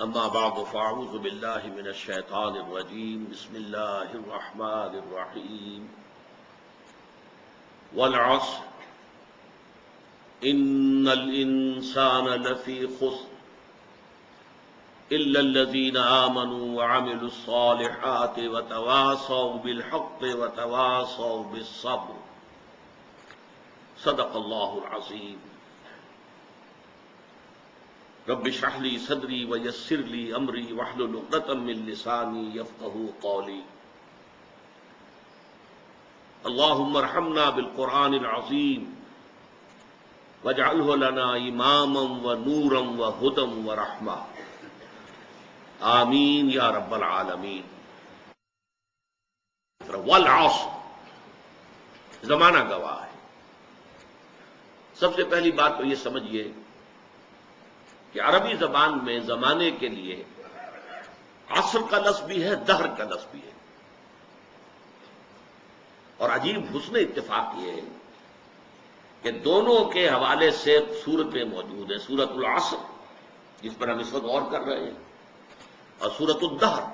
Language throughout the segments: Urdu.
اما بعد فاعوذ باللہ من الشیطان الرجیم بسم اللہ الرحمن الرحیم والعصر ان الانسان لفی خسر الا الذین آمنوا وعملوا الصالحات وتواصوا بالحق وتواصوا بالصبر صدق اللہ العظیم رب اشرح لي صدری ویسر لي امری واحلل عقدۃ من لسانی یفقهوا قولی اللهم ارحمنا بالقرآن العظیم واجعله لنا اماما ونورا وهدى ورحمہ آمین یا رب العالمین۔ والعصر، زمانہ گواہ ہے۔ سب سے پہلی بات تو یہ سمجھیے کہ عربی زبان میں زمانے کے لیے عصر کا لفظ بھی ہے، دہر کا لفظ بھی ہے، اور عجیب حسن اتفاق یہ ہے کہ دونوں کے حوالے سے سورتیں موجود ہیں، سورت العصر جس پر ہم اس وقت غور کر رہے ہیں، اور سورت الدہر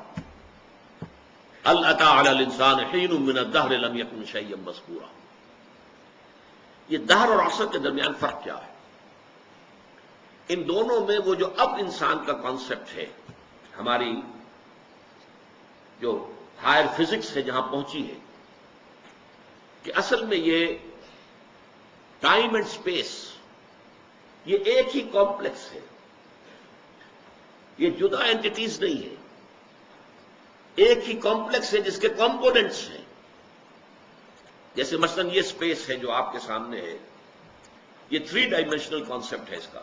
هل اتى على الانسان حين من الدهر لم يكن شيئا مذكورا۔ یہ دہر اور عصر کے درمیان فرق کیا ہے؟ ان دونوں میں وہ جو اب انسان کا کانسیپٹ ہے، ہماری جو ہائر فزکس ہے جہاں پہنچی ہے، کہ اصل میں یہ ٹائم اینڈ سپیس یہ ایک ہی کمپلیکس ہے، یہ جدا اینٹیٹیز نہیں ہے، ایک ہی کمپلیکس ہے جس کے کمپوننٹس ہیں۔ جیسے مثلا یہ سپیس ہے جو آپ کے سامنے ہے، یہ 3 ڈائمینشنل کانسیپٹ ہے اس کا۔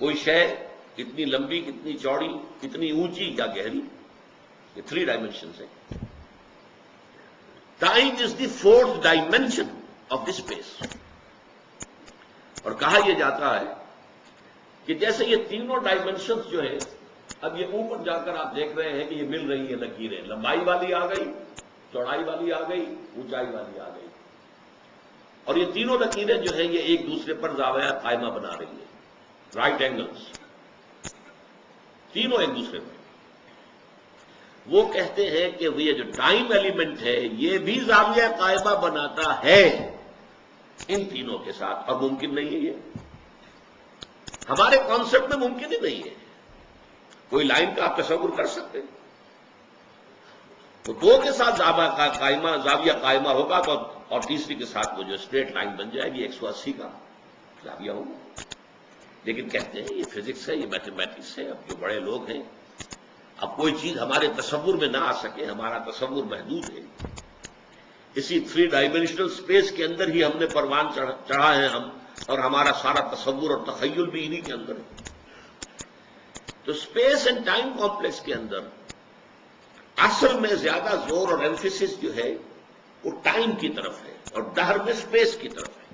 کوئی شے کتنی لمبی، کتنی چوڑی، کتنی اونچی یا گہری، یہ 3 ڈائمینشنز ہیں۔ Time is the 4th dimension of the space, اور کہا یہ جاتا ہے کہ جیسے یہ تینوں ڈائمینشنز جو ہے، اب یہ اوپر جا کر آپ دیکھ رہے ہیں کہ یہ مل رہی ہیں لکیریں، لمبائی والی آ گئی، چوڑائی والی آ گئی، اونچائی والی آ گئی، اور یہ تینوں لکیریں جو ہیں یہ ایک دوسرے پر زاویہ قائمہ بنا رہی ہیں، رائٹ اینگلز، تینوں ایک دوسرے پر۔ وہ کہتے ہیں کہ یہ جو ٹائم ایلیمنٹ ہے یہ بھی زاویہ قائمہ بناتا ہے ان تینوں کے ساتھ، اور ممکن نہیں ہے، یہ ہمارے کانسیپٹ میں ممکن ہی نہیں ہے۔ کوئی لائن کا آپ تصور کر سکتے ہیں؟ تو 2 کے ساتھ زاویہ قائمہ ہوگا تو، اور تیسری کے ساتھ وہ جو اسٹریٹ لائن بن جائے گی 180 کا زاویہ ہوگا۔ لیکن کہتے ہیں یہ فزکس ہے، یہ میتھمیٹکس ہے، اب جو بڑے لوگ ہیں، اب کوئی چیز ہمارے تصور میں نہ آ سکے، ہمارا تصور محدود ہے، اسی 3 ڈائمینشنل سپیس کے اندر ہی ہم نے پروان چڑھا ہے ہم، اور ہمارا سارا تصور اور تخیل بھی انہی کے اندر ہے۔ تو سپیس اینڈ ٹائم کمپلیکس کے اندر اصل میں زیادہ زور اور ایمفیسس جو ہے وہ ٹائم کی طرف ہے، اور دہر میں سپیس کی طرف ہے۔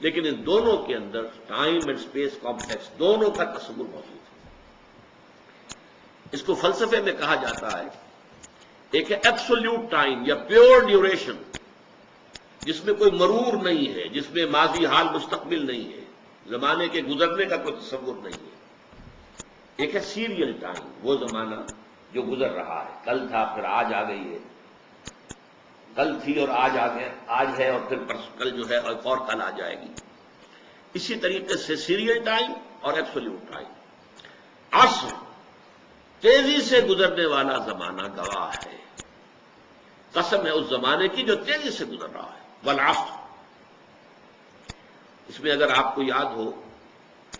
لیکن ان دونوں کے اندر ٹائم اینڈ سپیس کمپلیکس دونوں کا تصور موجود ہے۔ اس کو فلسفے میں کہا جاتا ہے، ایک ہے ایبسولوٹ ٹائم یا پیور ڈیوریشن، جس میں کوئی مرور نہیں ہے، جس میں ماضی، حال، مستقبل نہیں ہے، زمانے کے گزرنے کا کوئی تصور نہیں ہے۔ ایک ہے سیریل ٹائم، وہ زمانہ جو گزر رہا ہے، کل تھا پھر آج آ گئی ہے، کل تھی اور آج آ گئے، آج ہے اور پھر کل جو ہے اور کل آ جائے گی۔ اسی طریقے سے سیریل ٹائم اور ایبسولوٹ ٹائم۔ عصر تیزی سے گزرنے والا زمانہ گواہ ہے، قسم ہے اس زمانے کی جو تیزی سے گزر رہا ہے۔ والعصر، اس میں اگر آپ کو یاد ہو،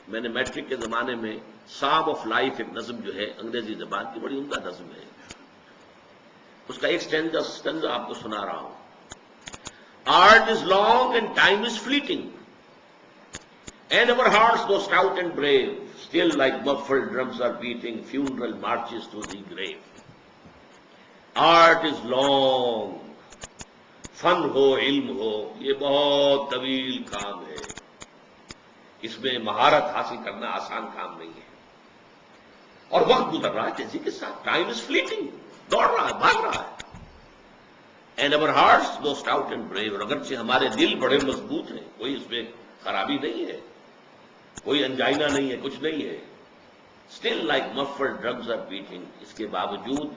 میں نے میٹرک کے زمانے میں سام آف لائف ایک نظم جو ہے انگریزی زبان کی بڑی عمدہ نظم ہے، اس کا ایک اسٹینزا آپ کو سنا رہا ہوں۔ Art is long and time is fleeting and our hearts though stout and brave still like muffled drums are beating funeral marches to the grave۔ Art is long, فن ہو، علم ہو، یہ بہت طویل کام ہے، اس میں مہارت حاصل کرنا آسان کام نہیں ہے، اور وقت گزر رہا ہے تیزی کے ساتھ، ٹائم از فلیٹنگ، دوڑ رہا ہے، بھاگ رہا ہے۔ And our hearts though stout and brave، اور اگرچہ ہمارے دل بڑے مضبوط ہیں، کوئی اس میں خرابی نہیں ہے، کوئی انجائنا نہیں ہے، کچھ نہیں ہے، still like muffled drums are beating. اس کے باوجود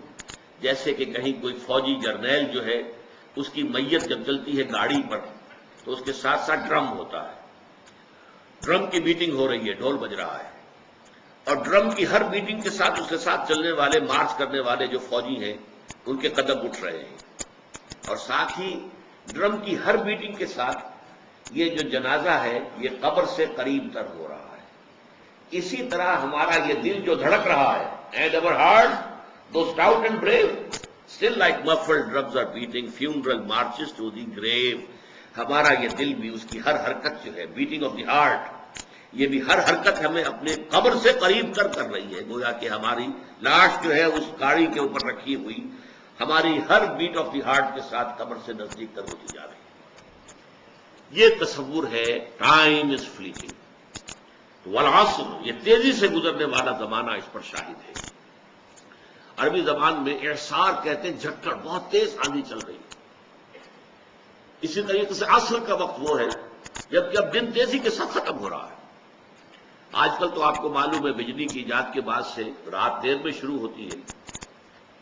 جیسے کہ کہیں کوئی فوجی جرنیل جو ہے اس کی میت جب چلتی ہے گاڑی پر تو اس کے ساتھ ساتھ ڈرم ہوتا ہے. ڈرم کی بیٹنگ ہو رہی ہے، ڈھول بج رہا ہے، اور ڈرم کی ہر بیٹنگ کے ساتھ اس کے ساتھ چلنے والے مارچ کرنے والے جو فوجی ہیں ان کے قدم اٹھ رہے ہیں، اور ساتھ ہی ڈرم کی ہر بیٹنگ کے ساتھ یہ جو جنازہ ہے یہ قبر سے قریب تر ہو رہا ہے. اسی طرح ہمارا یہ دل جو دھڑک رہا ہے، and our heart though stout and brave still like muffled drums are beating funeral marches to the grave. ہمارا یہ دل بھی اس کی ہر حرکت جو ہے بیٹنگ آف دی ہارٹ، یہ بھی ہر حرکت ہمیں اپنے قبر سے قریب کر رہی ہے. گویا کہ ہماری لاش جو ہے اس گاڑی کے اوپر رکھی ہوئی ہماری ہر بیٹ آف دی ہارٹ کے ساتھ قبر سے نزدیک تر ہوتی جا رہی ہے. یہ تصور ہے ٹائم از فلیٹنگ. والعصر، یہ تیزی سے گزرنے والا زمانہ اس پر شاہد ہے. عربی زبان میں اعصار کہتے ہیں جھکڑ، بہت تیز آندھی چل رہی ہے. اسی طریقے سے عصر کا وقت وہ ہے جب دن تیزی کے ساتھ ختم ہو رہا ہے. آج کل تو آپ کو معلوم ہے بجلی کی ایجاد کے بعد سے رات دیر میں شروع ہوتی ہے،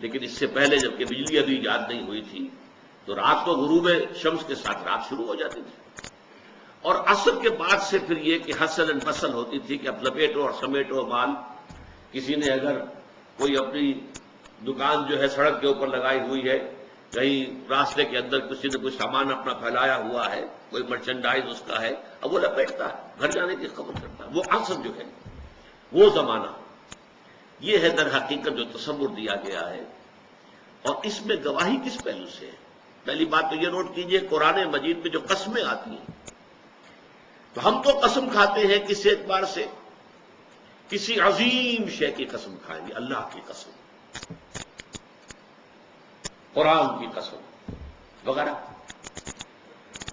لیکن اس سے پہلے جبکہ بجلی ابھی ایجاد نہیں ہوئی تھی تو رات کو غروب شمس کے ساتھ رات شروع ہو جاتی تھی. اور عصر کے بعد سے پھر یہ کہ حسل اینڈ پسل ہوتی تھی کہ اب لپیٹو اور سمیٹو مال. کسی نے اگر کوئی اپنی دکان جو ہے سڑک کے اوپر لگائی ہوئی ہے، کہیں راستے کے اندر کسی نے کچھ سامان اپنا پھیلایا ہوا ہے، کوئی مرچنڈائز اس کا ہے، اب وہ لپیٹتا ہے، گھر جانے کی خبر کرتا ہے. وہ عصر جو ہے وہ زمانہ، یہ ہے در حقیقت جو تصور دیا گیا ہے. اور اس میں گواہی کس پہلو سے ہے؟ پہلی بات تو یہ نوٹ کیجئے، قرآن مجید میں جو قسمیں آتی ہیں تو ہم تو قسم کھاتے ہیں کس اعتبار سے؟ کسی عظیم شے کی قسم کھائیں گے، اللہ کی قسم، قرآن کی قسم وغیرہ.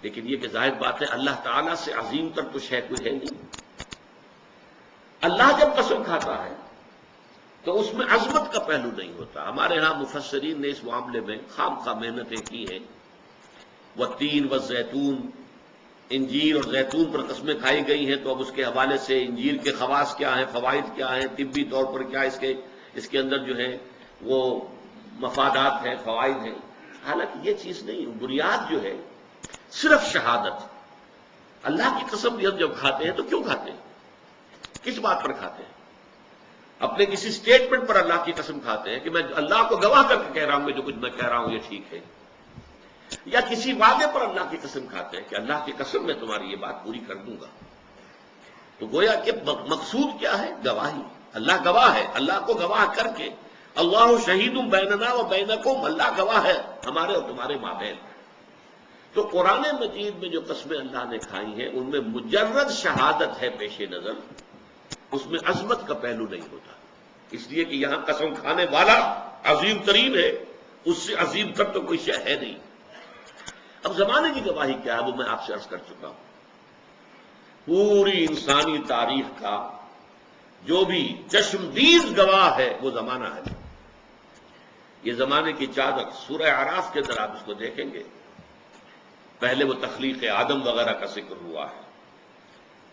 لیکن یہ کہ ظاہر بات ہے اللہ تعالیٰ سے عظیم تر تو شے کوئی ہے نہیں. اللہ جب قسم کھاتا ہے تو اس میں عظمت کا پہلو نہیں ہوتا. ہمارے ہاں مفسرین نے اس معاملے میں خام خواہ محنتیں کی ہیں. والتین والزیتون، انجیر اور زیتون پر قسمیں کھائی گئی ہیں تو اب اس کے حوالے سے انجیر کے خواص کیا ہیں، فوائد کیا ہیں، طبی طور پر کیا اس کے اندر جو ہے وہ مفادات ہیں، فوائد ہیں. حالانکہ یہ چیز نہیں، بنیاد جو ہے صرف شہادت. اللہ کی قسم بھی ہم جب کھاتے ہیں تو کیوں کھاتے ہیں؟ کس بات پر کھاتے ہیں؟ اپنے کسی سٹیٹمنٹ پر اللہ کی قسم کھاتے ہیں کہ میں اللہ کو گواہ کر کے کہہ رہا ہوں کہ جو کچھ میں کہہ رہا ہوں یہ ٹھیک ہے، یا کسی وعدے پر اللہ کی قسم کھاتے ہیں کہ اللہ کی قسم میں تمہاری یہ بات پوری کر دوں گا. تو گویا کہ مقصود کیا ہے؟ گواہی. اللہ گواہ ہے، اللہ کو گواہ کر کے اللہ شہید بیننا و بینکم، اللہ گواہ ہے ہمارے اور تمہارے مابین. تو قرآن مجید میں جو قسمیں اللہ نے کھائی ہیں ان میں مجرد شہادت ہے پیش نظر، اس میں عظمت کا پہلو نہیں ہوتا. اس لیے کہ یہاں قسم کھانے والا عظیم ترین ہے، اس سے عظیم تر تو کوئی شے ہے نہیں. اب زمانے کی گواہی کیا ہے وہ میں آپ سے عرض کر چکا ہوں. پوری انسانی تاریخ کا جو بھی چشمدید گواہ ہے وہ زمانہ ہے. یہ زمانے کی چادر سورہ اعراف کے اندر آپ اس کو دیکھیں گے. پہلے وہ تخلیق آدم وغیرہ کا ذکر ہوا ہے،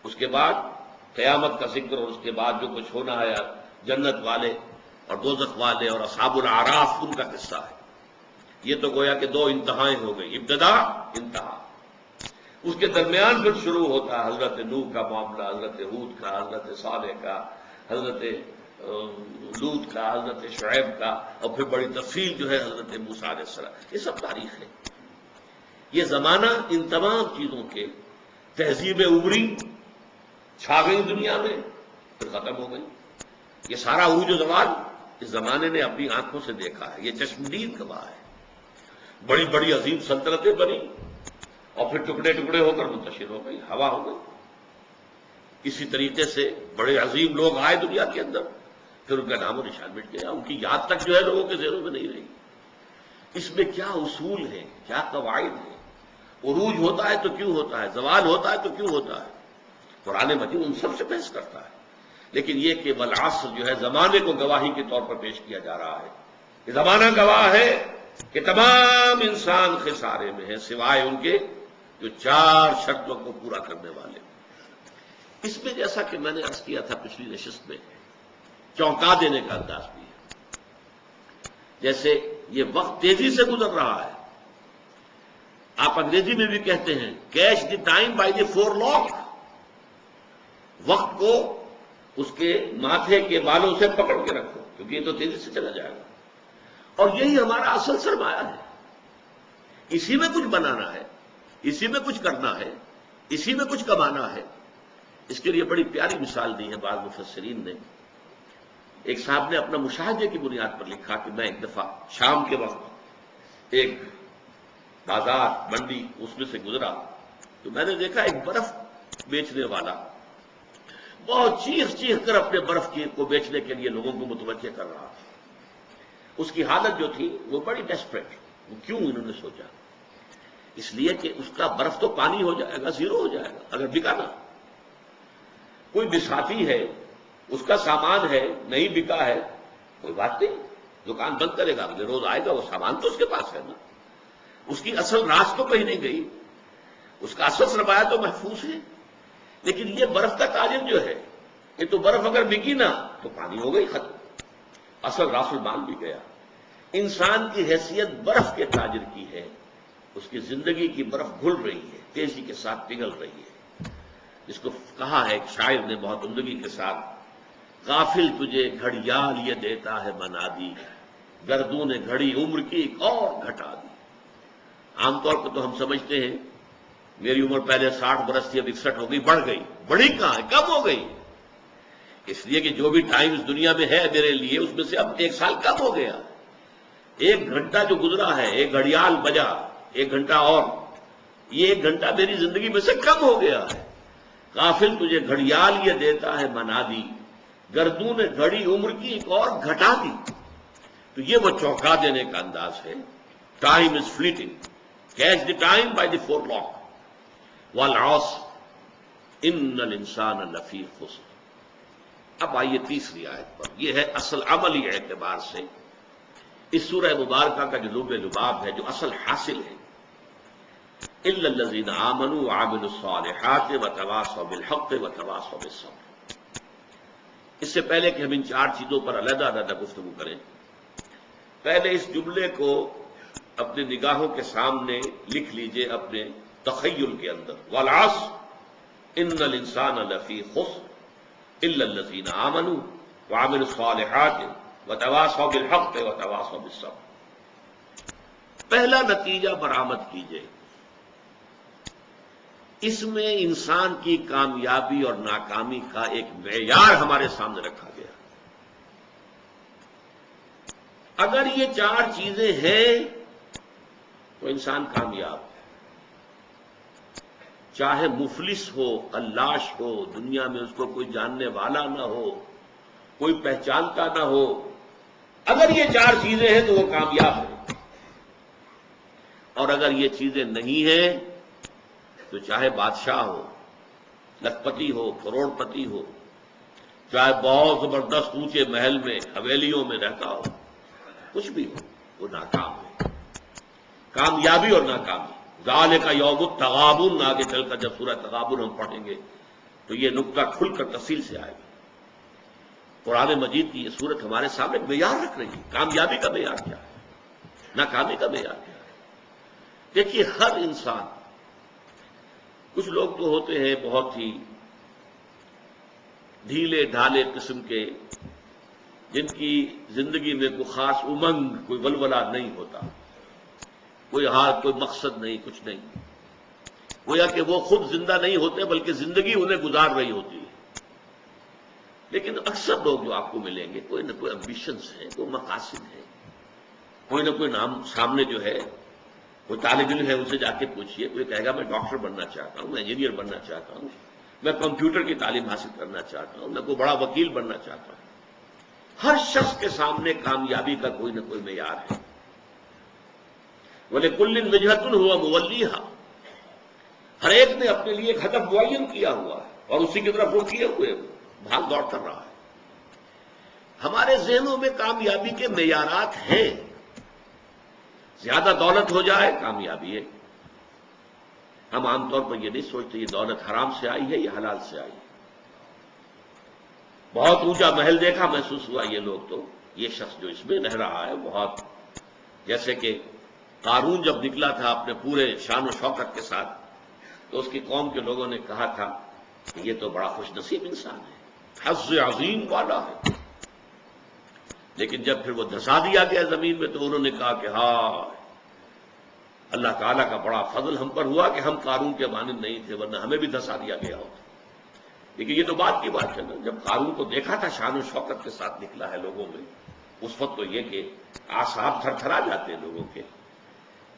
اس کے بعد قیامت کا ذکر، اور اس کے بعد جو کچھ ہونا ہے جنت والے اور دوزخ والے اور اصحاب الاعراف ان کا قصہ ہے. یہ تو گویا کہ دو انتہائیں ہو گئی، ابتدا انتہا. اس کے درمیان پھر شروع ہوتا ہے حضرت نوح کا معاملہ، حضرت ہود کا، حضرت صالح کا، حضرت لوط کا، حضرت شعیب کا، اور پھر بڑی تفصیل جو ہے حضرت موسیٰ علیہ السلام. یہ سب تاریخ ہے. یہ زمانہ ان تمام چیزوں کے تہذیب ابری چھا گئی دنیا میں پھر ختم ہو گئی. یہ سارا عروج و زوال اس زمانے نے اپنی آنکھوں سے دیکھا ہے. یہ چشمدید گواہ ہے. بڑی بڑی عظیم سلطنتیں بنی اور پھر ٹکڑے ٹکڑے ہو کر منتشر ہو گئی، ہوا ہو گئی. اسی طریقے سے بڑے عظیم لوگ آئے دنیا کے اندر، پھر ان کا نام و نشان مٹ گیا، ان کی یاد تک جو ہے لوگوں کے ذہنوں میں نہیں رہی. اس میں کیا اصول ہیں، کیا قواعد ہیں؟ عروج ہوتا ہے تو کیوں ہوتا ہے، زوال ہوتا ہے تو کیوں ہوتا ہے؟ قرآن مجید ان سب سے بحث کرتا ہے. لیکن یہ کہ والعصر جو ہے زمانے کو گواہی کے طور پر پیش کیا جا رہا ہے. یہ زمانہ گواہ ہے کہ تمام انسان خسارے میں ہیں سوائے ان کے جو چار شرطوں کو پورا کرنے والے. اس میں جیسا کہ میں نے عرض کیا تھا پچھلی نشست میں چونکا دینے کا انداز بھی ہے. جیسے یہ وقت تیزی سے گزر رہا ہے. آپ انگریزی میں بھی کہتے ہیں catch the time by the forelock. وقت کو اس کے ماتھے کے بالوں سے پکڑ کے رکھو کیونکہ یہ تو تیزی سے چلا جائے گا. اور یہی ہمارا اصل سرمایہ ہے. اسی میں کچھ بنانا ہے, اسی میں کچھ کرنا ہے, اسی میں کچھ کمانا ہے. اس کے لیے بڑی پیاری مثال دی ہے بعض مفسرین نے. ایک صاحب نے اپنا مشاہدے کی بنیاد پر لکھا کہ میں ایک دفعہ شام کے وقت ایک بازار منڈی اس میں سے گزرا تو میں نے دیکھا ایک برف بیچنے والا بہت چیخ چیخ کر اپنے برف کو بیچنے کے لیے لوگوں کو متوجہ کر رہا تھا. اس کی حالت جو تھی وہ بڑی ڈیسپریٹ. وہ کیوں انہوں نے سوچا؟ اس لیے کہ اس کا برف تو پانی ہو جائے گا, زیرو ہو جائے گا اگر بکا نہ. کوئی بساتی ہے, اس کا سامان ہے, نہیں بکا ہے, کوئی بات نہیں, دکان بند کرے گا, اگلے روز آئے گا, وہ سامان تو اس کے پاس ہے نا. اس کی اصل راز تو کہیں نہیں گئی, اس کا اصل سرمایہ تو محفوظ ہے. لیکن یہ برف کا تاجر جو ہے, یہ تو برف اگر بکی نہ تو پانی ہو گئی ختم, اصل راس المال بھی گیا. انسان کی حیثیت برف کے تاجر کی ہے. اس کی زندگی کی برف گھل رہی ہے, تیزی کے ساتھ پگھل رہی ہے. جس کو کہا ہے ایک شاعر نے بہت عمدگی کے ساتھ, غافل تجھے گھڑیال یہ دیتا ہے بنا دی, گردوں نے گھڑی عمر کی ایک اور گھٹا دی. عام طور پر تو ہم سمجھتے ہیں میری عمر پہلے 60 برس تھی, اب 61 ہو گئی, بڑھ گئی. بڑھی کہاں ہے, کم ہو گئی. اس لیے کہ جو بھی ٹائم اس دنیا میں ہے میرے لیے اس میں سے اب 1 سال کم ہو گیا. 1 گھنٹہ جو گزرا ہے, ایک گھڑیال بجا, 1 گھنٹہ اور, یہ 1 گھنٹہ میری زندگی میں سے کم ہو گیا ہے. غافل تجھے گھڑیال یہ دیتا ہے بنا دی, گردوں نے گھڑی عمر کی ایک اور گھٹا دی. تو یہ وہ چونکا دینے کا انداز ہے. Time is fleeting, catch the time by the forelock. والعصر ان الانسان لفی خسر. اب آئیے تیسری آیت پر. یہ ہے اصل عملی اعتبار سے اس سورہ مبارکہ کا جو لب لباب ہے, جو اصل حاصل ہے, الا الذین آمنوا وعملوا الصالحات وتواصوا بالحق وتواصوا بالصبر. اس سے پہلے کہ ہم ان 4 چیزوں پر علیحدہ علیحدہ گفتگو کریں, پہلے اس جملے کو اپنی نگاہوں کے سامنے لکھ لیجئے, اپنے تخیل کے اندر. والعصر ان الانسان لفی خسر الا الذین آمنوا وعملوا الصالحات وتواصوا بالحق وتواصوا بالصبر. پہلا نتیجہ برآمد کیجئے, اس میں انسان کی کامیابی اور ناکامی کا ایک معیار ہمارے سامنے رکھا گیا. اگر یہ 4 چیزیں ہیں تو انسان کامیاب ہے. چاہے مفلس ہو, قلاش ہو, دنیا میں اس کو کوئی جاننے والا نہ ہو, کوئی پہچانتا نہ ہو, اگر یہ 4 چیزیں ہیں تو وہ کامیاب ہے. اور اگر یہ چیزیں نہیں ہیں تو چاہے بادشاہ ہو, لکھپتی ہو, کروڑ پتی ہو, چاہے بہت زبردست اونچے محل میں حویلیوں میں رہتا ہو, کچھ بھی ہو, وہ ناکام ہے. کامیابی اور ناکامی, ذالک یوم التغابن, آگے چل کر جب سورہ تغابن ہم پڑھیں گے تو یہ نقطہ کھل کر تفصیل سے آئے گا. قرآن مجید کی یہ صورت ہمارے سامنے معیار رکھ رہی ہے. کامیابی کا معیار کیا ہے, ناکامی کا معیار کیا ہے. دیکھیے ہر انسان, کچھ لوگ تو ہوتے ہیں بہت ہی ڈھیلے ڈھالے قسم کے, جن کی زندگی میں کوئی خاص امنگ, کوئی ولولہ نہیں ہوتا, کوئی ہاتھ, کوئی مقصد نہیں, کچھ نہیں. گویا کہ وہ خود زندہ نہیں ہوتے بلکہ زندگی انہیں گزار رہی ہوتی ہے. لیکن اکثر لوگ جو آپ کو ملیں گے, کوئی نہ کوئی امبیشنز ہیں, کوئی مقاصد ہیں, کوئی نہ کوئی نام سامنے جو ہے. کوئی طالب علم ہے, اسے جا کے پوچھئے, کوئی کہے گا میں ڈاکٹر بننا چاہتا ہوں, میں انجینئر بننا چاہتا ہوں, میں کمپیوٹر کی تعلیم حاصل کرنا چاہتا ہوں, میں کوئی بڑا وکیل بننا چاہتا ہوں. ہر شخص کے سامنے کامیابی کا کوئی نہ کوئی معیار ہے. وَلِكُلٍّ وِجْهَةٌ هُوَ مُوَلِّيهَا, ہر ایک نے اپنے لیے ایک ہدف معین کیا ہوا ہے اور اسی کی طرف رخ کیے ہوئے بھاگ دوڑ کر رہا ہے. ہمارے ذہنوں میں کامیابی کے معیارات ہیں. زیادہ دولت ہو جائے کامیابی ہے. ہم عام طور پر یہ نہیں سوچتے یہ دولت حرام سے آئی ہے یا حلال سے آئی ہے. بہت اونچا محل دیکھا، محسوس ہوا یہ لوگ تو یہ شخص جو اس میں رہ رہا ہے بہت، جیسے کہ قارون جب نکلا تھا اپنے پورے شان و شوکت کے ساتھ تو اس کی قوم کے لوگوں نے کہا تھا کہ یہ تو بڑا خوش نصیب انسان ہے، حظ عظیم والا ہے، لیکن جب پھر وہ دھسا دیا گیا زمین میں تو انہوں نے کہا کہ ہاں اللہ تعالیٰ کا بڑا فضل ہم پر ہوا کہ ہم قارون کے مانند نہیں تھے، ورنہ ہمیں بھی دھسا دیا گیا ہوتا۔ لیکن یہ تو بات کی بات ہے نا، جب قارون کو دیکھا تھا شان و شوکت کے ساتھ نکلا ہے لوگوں میں، اس وقت تو یہ کہ اعصاب تھر تھرا جاتے ہیں لوگوں کے۔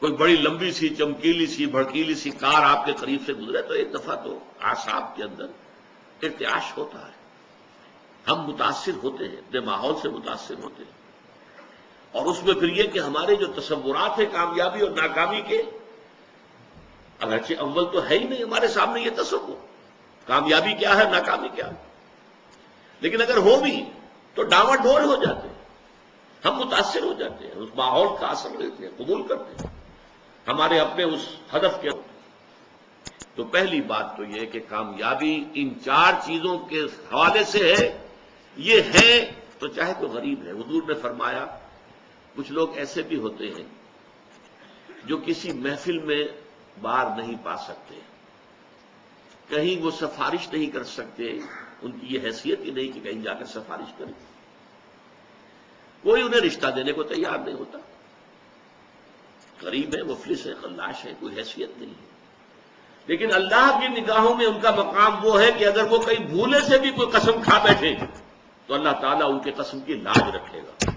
کوئی بڑی لمبی سی چمکیلی سی بھڑکیلی سی کار آپ کے قریب سے گزرے تو ایک دفعہ تو اعصاب کے اندر ارتعاش ہوتا ہے، ہم متاثر ہوتے ہیں، اپنے ماحول سے متاثر ہوتے ہیں، اور اس میں پھر یہ کہ ہمارے جو تصورات ہیں کامیابی اور ناکامی کے، اگرچہ اول تو ہے ہی نہیں ہمارے سامنے یہ تصور کامیابی کیا ہے ناکامی کیا ہے، لیکن اگر ہو بھی تو ڈاواں ڈول ہو جاتے ہیں، ہم متاثر ہو جاتے ہیں، اس ماحول کا اثر لیتے ہیں، قبول کرتے ہیں ہمارے اپنے اس ہدف کے۔ تو پہلی بات تو یہ کہ کامیابی ان چار چیزوں کے حوالے سے ہے، یہ ہے تو چاہے کوئی غریب ہے۔ حضور نے فرمایا کچھ لوگ ایسے بھی ہوتے ہیں جو کسی محفل میں بار نہیں پا سکتے، کہیں وہ سفارش نہیں کر سکتے، ان کی یہ حیثیت ہی نہیں کہ کہیں جا کر سفارش کریں، کوئی انہیں رشتہ دینے کو تیار نہیں ہوتا، غریب ہے، مفلس ہے، خلاش ہے، کوئی حیثیت نہیں ہے، لیکن اللہ کی نگاہوں میں ان کا مقام وہ ہے کہ اگر وہ کہیں بھولے سے بھی کوئی قسم کھا بیٹھے تو اللہ تعالیٰ ان کے قسم کی لاج رکھے گا۔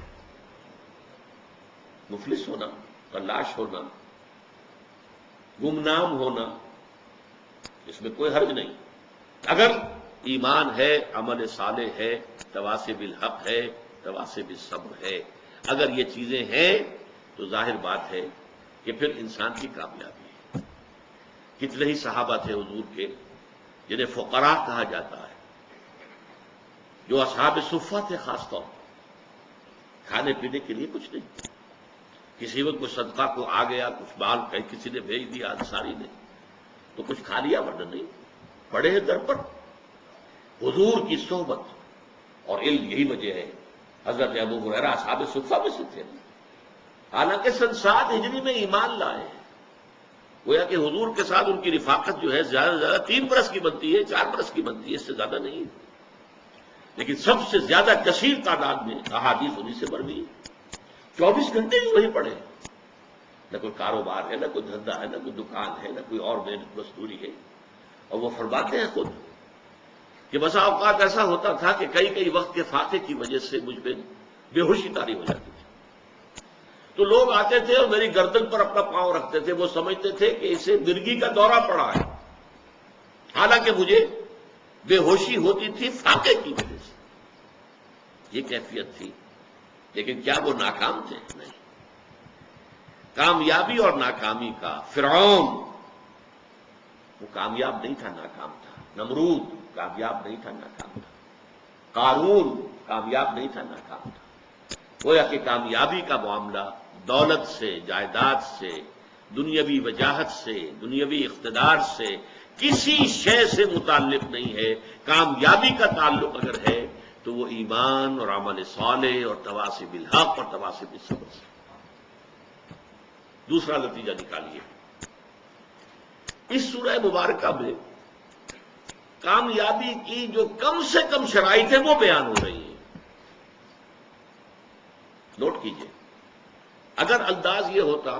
مفلس ہونا، خلاش ہونا، گمنام ہونا، اس میں کوئی حرج نہیں، اگر ایمان ہے، عمل صالح ہے، تواصی بالحق ہے، تواصی بالصبر ہے، اگر یہ چیزیں ہیں تو ظاہر بات ہے کہ پھر انسان کی کامیابی ہے۔ کتنے ہی صحابہ تھے حضور کے جنہیں فقراء کہا جاتا ہے، جو اصحاب صفہ تھے، خاص طور پر کھانے پینے کے لیے کچھ نہیں، کسی وقت کوئی صدقہ کو آ گیا، کچھ مال کہیں کسی نے بھیج دیا انصاری نے تو کچھ کھا لیا، ورنہ نہیں، پڑے ہیں در پر۔ حضور کی صحبت اور علم یہی وجہ ہے حضرت ابو ہریرہ اصحاب صفہ میں سے تھے، حالانکہ سن 7 ہجری میں ایمان لائے، گویا کہ حضور کے ساتھ ان کی رفاقت جو ہے زیادہ سے زیادہ 3 برس کی بنتی ہے، 4 برس کی بنتی ہے، اس سے زیادہ نہیں، لیکن سب سے زیادہ کثیر تعداد میں احادیث انہی سے مروی، 24 گھنٹے بھی وہی پڑے، نہ کوئی کاروبار ہے، نہ کوئی دھندا ہے، نہ کوئی دکان ہے، نہ کوئی اور محنت مزدوری ہے، اور وہ فرماتے ہیں خود کہ بسا اوقات ایسا ہوتا تھا کہ کئی وقت کے فاقے کی وجہ سے مجھ پہ بے ہوشی طاری ہو جاتی تھی، تو لوگ آتے تھے اور میری گردن پر اپنا پاؤں رکھتے تھے، وہ سمجھتے تھے کہ اسے مرگی کا دورہ پڑا ہے، حالانکہ مجھے بے ہوشی ہوتی تھی فاقے کی وجہ سے، یہ کیفیت تھی، لیکن کیا وہ ناکام تھے؟ نہیں، کامیابی اور ناکامی کا فرعون وہ کامیاب نہیں تھا، ناکام تھا، نمرود کامیاب نہیں تھا، ناکام تھا، قارون کامیاب نہیں تھا، ناکام تھا۔ گویا کہ کامیابی کا معاملہ دولت سے، جائیداد سے، دنیاوی وجاہت سے، دنیاوی اقتدار سے، کسی شے سے متعلق نہیں ہے، کامیابی کا تعلق اگر ہے تو وہ ایمان اور عمل صالح اور تواصی بالحق اور تواصی بالصبر سے۔ دوسرا نتیجہ نکالیے، اس سورہ مبارکہ میں کامیابی کی جو کم سے کم شرائط ہیں وہ بیان ہو رہی ہیں۔ نوٹ کیجئے، اگر انداز یہ ہوتا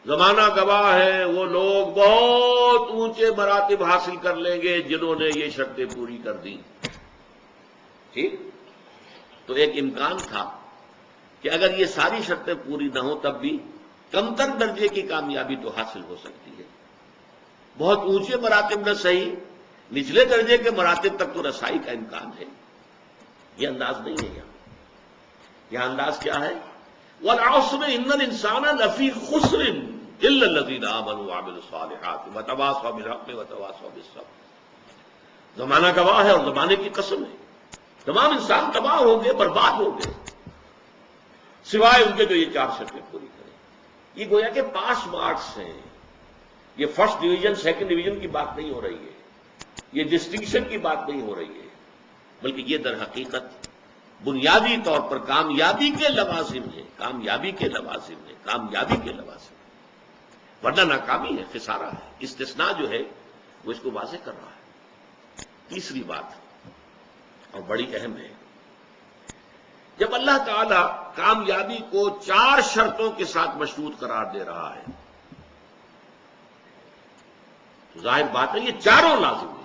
زمانہ گواہ ہے وہ لوگ بہت اونچے مراتب حاصل کر لیں گے جنہوں نے یہ شرطیں پوری کر دیں، ٹھیک، تو ایک امکان تھا کہ اگر یہ ساری شرطیں پوری نہ ہوں تب بھی کمتر درجے کی کامیابی تو حاصل ہو سکتی ہے، بہت اونچے مراتب نہ صحیح، نچلے درجے کے مراتب تک تو رسائی کا امکان ہے۔ یہ انداز نہیں ہے یہاں انداز کیا ہے؟ وَالْعَصْرِ إِنَّ الْإِنسَانَ لَفِي خُسْرٍ إِلَّا الَّذِينَ آمَنُوا وَعَمِلُوا الصَّالِحَاتِ وَتَوَاصَوْا بِالْحَقِّ وَتَوَاصَوْا بِالصَّبْرِ۔ زمانہ گواہ ہے اور زمانے کی قسم ہے، تمام انسان تباہ ہوں گے، برباد ہوں گے، سوائے ان کے جو یہ 4 شرطیں پوری کریں۔ یہ گویا کہ پاس مارکس ہیں، یہ فرسٹ ڈویژن سیکنڈ ڈویژن کی بات نہیں ہو رہی ہے، یہ ڈسٹنکشن کی بات نہیں ہو رہی ہے، بلکہ یہ در حقیقت بنیادی طور پر کامیابی کے لوازم ہیں، کامیابی کے لوازم ہیں، کامیابی کے لوازم ہیں، ورنہ ناکامی ہے، خسارہ ہے۔ استثناء جو ہے وہ اس کو واضح کر رہا ہے۔ تیسری بات اور بڑی اہم ہے، جب اللہ تعالی کامیابی کو 4 شرطوں کے ساتھ مشروط قرار دے رہا ہے تو ظاہر بات ہے یہ چاروں لازم ہیں،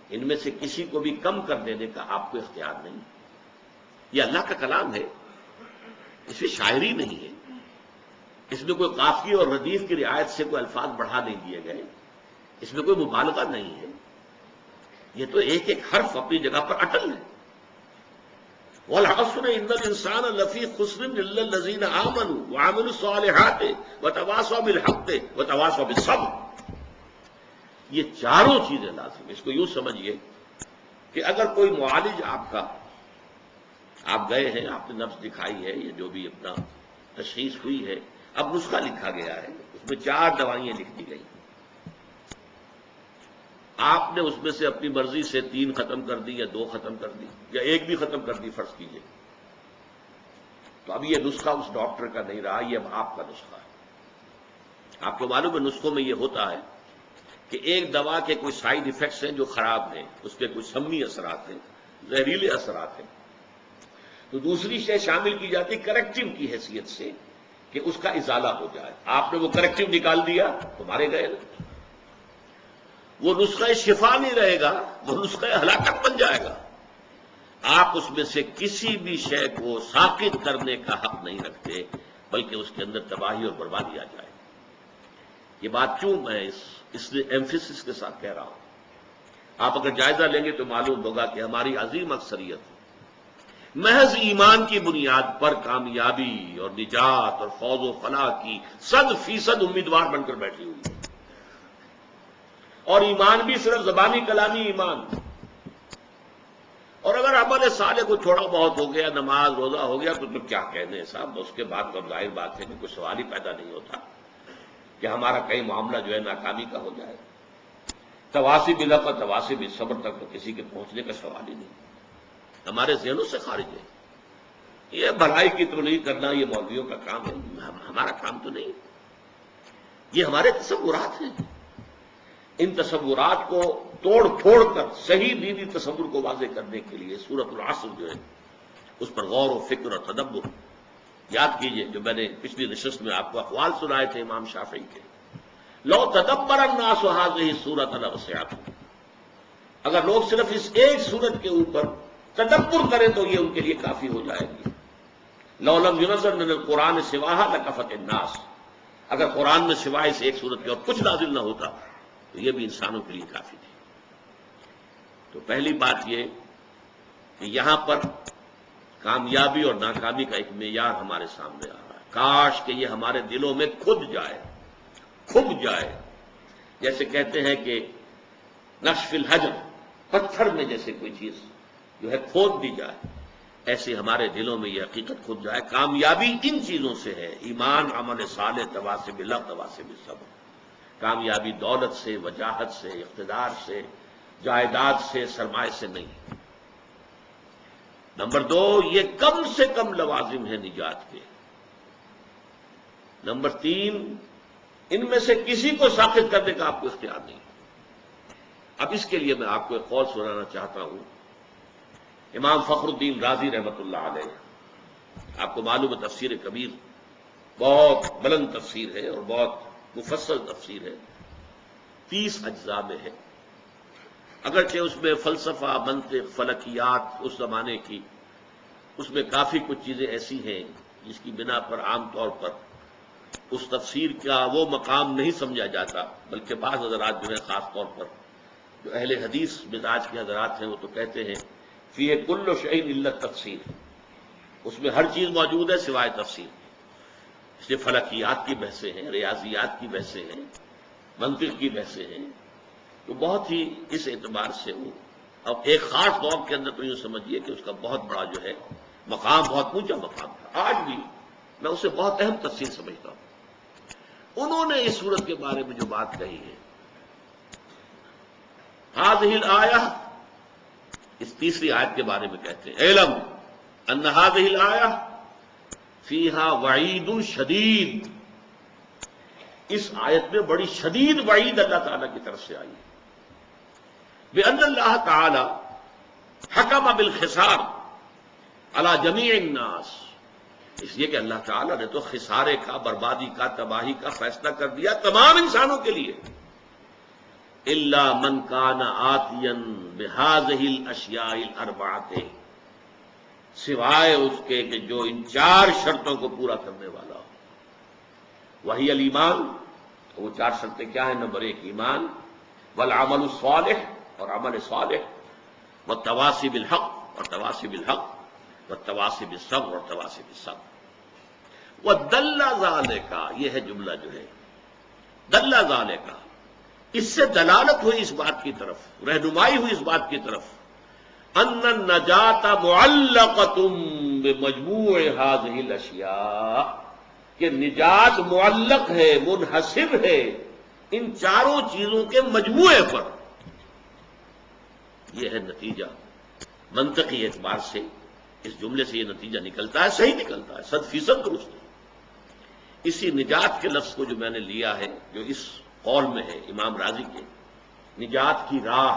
ان میں سے کسی کو بھی کم کر دینے کا آپ کو اختیار نہیں۔ یہ اللہ کا کلام ہے، اس میں شاعری نہیں ہے، اس میں کوئی قافیے اور ردیف کی رعایت سے کوئی الفاظ بڑھا نہیں دیے گئے، اس میں کوئی مبالغہ نہیں ہے، یہ تو ایک ایک حرف اپنی جگہ پر اٹل ہے۔ وَالْعَصْرِ إِنَّ الْإِنسَانَ لَفِي خُسْرٍ إِلَّا الَّذِينَ آمَنُوا وَعَمِلُوا الصَّالِحَاتِ وَتَوَاصَوْا بِالْحَقِّ وَتَوَاصَوْا بِالصَّبْرِ، یہ چاروں چیزیں لازم ہیں۔ اس کو یوں سمجھیے کہ اگر کوئی معالج آپ گئے ہیں، آپ نے نبض دکھائی ہے، یہ جو بھی اپنا تشخیص ہوئی ہے، اب نسخہ لکھا گیا ہے، اس میں 4 دوائیں لکھ دی گئی، آپ نے اس میں سے اپنی مرضی سے 3 ختم کر دی یا 2 ختم کر دی یا 1 بھی ختم کر دی فرض کیجئے، تو اب یہ نسخہ اس ڈاکٹر کا نہیں رہا، یہ اب آپ کا نسخہ ہے۔ آپ کو معلوم ہے نسخوں میں یہ ہوتا ہے کہ ایک دوا کے کوئی سائیڈ ایفیکٹس ہیں جو خراب ہیں، اس کے کچھ سمی اثرات ہیں، زہریلے اثرات ہیں، تو دوسری شے شامل کی جاتی کریکٹو کی حیثیت سے کہ اس کا ازالہ ہو جائے۔ آپ نے وہ کریکٹو نکال دیا تو مارے گئے، وہ نسخہ شفا نہیں رہے گا، وہ نسخہ ہلاکت بن جائے گا۔ آپ اس میں سے کسی بھی شے کو ساقط کرنے کا حق نہیں رکھتے، بلکہ اس کے اندر تباہی اور بربادی آ جائے۔ یہ بات کیوں میں اس لیے ایمفیسس کے ساتھ کہہ رہا ہوں، آپ اگر جائزہ لیں گے تو معلوم ہوگا کہ ہماری عظیم اکثریت محض ایمان کی بنیاد پر کامیابی اور نجات اور فوز و فلاح کی 100% امیدوار بن کر بیٹھی ہوئی ہے، اور ایمان بھی صرف زبانی کلامی ایمان، اور اگر عمل صالح کو تھوڑا بہت ہو گیا، نماز روزہ ہو گیا تو کیا کہنے صاحب، اس کے بعد تو ظاہر بات ہے کہ کوئی سوال ہی پیدا نہیں ہوتا کہ ہمارا کئی معاملہ جو ہے ناکامی کا ہو جائے۔ تواصی بالحق اور تواصی بالصبر تک تو کسی کے پہنچنے کا سوال ہی نہیں، ہمارے ذہنوں سے خارج ہے۔ یہ بھلائی کی تو نہیں کرنا، یہ مولویوں کا کام ہے، ہمارا کام تو نہیں، یہ ہمارے تصورات ہیں۔ ان تصورات کو توڑ پھوڑ کر صحیح دینی تصور کو واضح کرنے کے لیے سورۃ العصر جو ہے اس پر غور و فکر اور تدبر یاد کیجئے، جو میں نے پچھلی نشست میں آپ کو اقوال سنائے تھے امام شافعی کے، لو تدبر الناس هذه السورۃ لوسعت، اگر لوگ صرف اس ایک سورت کے اوپر تدبر کریں تو یہ ان کے لیے کافی ہو جائے گی۔ لو لم ينزل من القرآن سواها لكفت الناس، اگر قرآن میں سوائے اس ایک سورت کے اور کچھ نازل نہ ہوتا تو یہ بھی انسانوں کے لیے کافی تھی۔ تو پہلی بات یہ کہ یہاں پر کامیابی اور ناکامی کا ایک معیار ہمارے سامنے آ رہا ہے، کاش کہ یہ ہمارے دلوں میں کھب جائے، جیسے کہتے ہیں کہ نقش فی الحجر، پتھر میں جیسے کوئی چیز جو ہے کھود دی جائے، ایسے ہمارے دلوں میں یہ حقیقت کھد جائے۔ کامیابی ان چیزوں سے ہے، ایمان، عمل صالح، تواصی بالحق، تواصی بالصبر۔ کامیابی دولت سے، وجاہت سے، اقتدار سے، جائیداد سے، سرمایہ سے نہیں۔ نمبر 2، یہ کم سے کم لوازم ہے نجات کے۔ نمبر 3، ان میں سے کسی کو ساقط کرنے کا آپ کو اختیار نہیں۔ اب اس کے لیے میں آپ کو ایک قول سنانا چاہتا ہوں، امام فخر الدین رازی رحمۃ اللہ علیہ، آپ کو معلوم ہے تفسیر کبیر بہت بلند تفسیر ہے اور بہت مفصل تفسیر ہے، 30 اجزاء میں ہے، اگرچہ اس میں فلسفہ، منطق، فلکیات اس زمانے کی، اس میں کافی کچھ چیزیں ایسی ہیں جس کی بنا پر عام طور پر اس تفسیر کا وہ مقام نہیں سمجھا جاتا، بلکہ بعض حضرات جو ہیں خاص طور پر جو اہل حدیث مزاج کے حضرات ہیں وہ تو کہتے ہیں فیہ کل شیء الا التفسیر، اس میں ہر چیز موجود ہے سوائے تفسیر۔ اس لیے فلکیات کی بحثیں ہیں، ریاضیات کی بحثیں ہیں، منطق کی بحثیں ہیں، تو بہت ہی اس اعتبار سے وہ اب ایک خاص قوم کے اندر تو یوں سمجھیے کہ اس کا بہت بڑا جو ہے مقام، بہت اونچا مقام تھا، آج بھی میں اسے بہت اہم تفسیر سمجھتا ہوں۔ انہوں نے اس صورت کے بارے میں جو بات کہی ہے، هذه الآیہ اس تیسری آیت کے بارے میں کہتے ہیں علم ان هذه الآیہ فیہا وعید شدید، اس آیت میں بڑی شدید وعید اللہ تعالیٰ کی طرف سے آئی ہے، بأن اللہ تعالی حکم بالخسار علی جمیع الناس، اس لیے کہ اللہ تعالیٰ نے تو خسارے کا، بربادی کا، تباہی کا فیصلہ کر دیا تمام انسانوں کے لیے، الا من کان آتیا بہذہ الاشیاء الاربعۃ، سوائے اس کے کہ جو ان چار شرطوں کو پورا کرنے والا ہو، وہی الایمان، وہ چار شرطیں کیا ہیں؟ نمبر 1 ایمان، والعمل الصالح، اور عمل صالح، والتواصی بالحق، اور تواصی بالحق، والتواصی بالصبر، اور تواصی بالصبر، ودل ذالک، یہ ہے جملہ جو ہے دل ذالک، اس سے دلالت ہوئی اس بات کی طرف، رہنمائی ہوئی اس بات کی طرف، ان النجات معلقۃ بمجموع هذه الاشیاء، کہ نجات معلق ہے، منحصر ہے ان چاروں چیزوں کے مجموعے پر۔ یہ ہے نتیجہ، منطقی اعتبار سے اس جملے سے یہ نتیجہ نکلتا ہے، صحیح نکلتا ہے، 100% درست ہے۔ اسی نجات کے لفظ کو جو میں نے لیا ہے، جو اس قول میں ہے امام راضی کے، نجات کی راہ،